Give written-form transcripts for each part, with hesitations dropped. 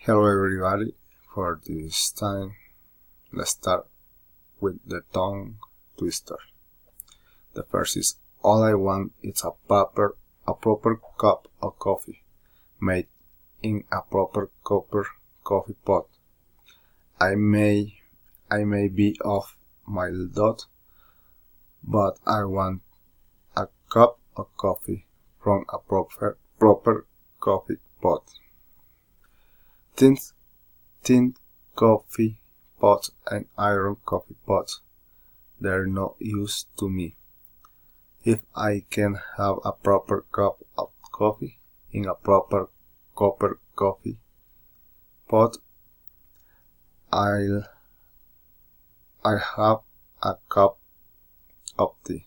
Hello everybody, for this time let's start with the tongue twister. The first is, all I want is a proper cup of coffee, made in a proper coffee pot. I may be off my dot, but I want a cup of coffee from a proper coffee pot. Tin coffee pot and iron coffee pot, they're no use to me. If I can have a proper cup of coffee in a proper copper coffee pot, I'll have a cup of tea.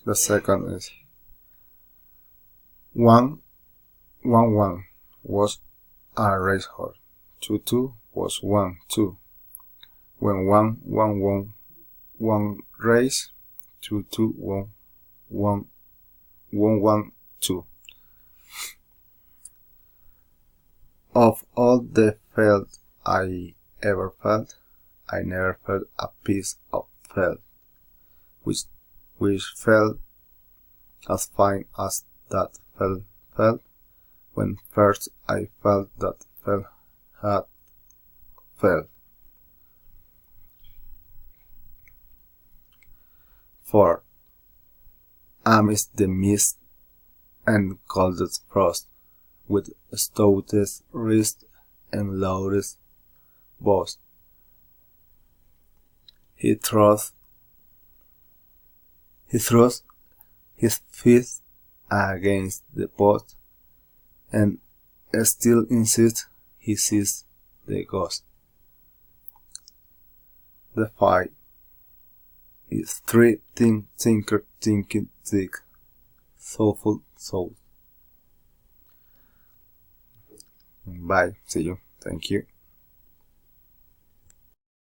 The second is, 1 was a racehorse. 2 was 1 2. When 1 won 1 race, 2 won 2. Of all the felt I ever felt, I never felt a piece of felt which felt as fine as that felt when first I felt that felt had felt. 4. Amidst the mist and coldest frost, with stoutest wrist and loudest boast, he thrust his fist against the pot, and still insists he sees the ghost. The 5 is 3 thinking thick, soulful soul. Bye, see you, thank you.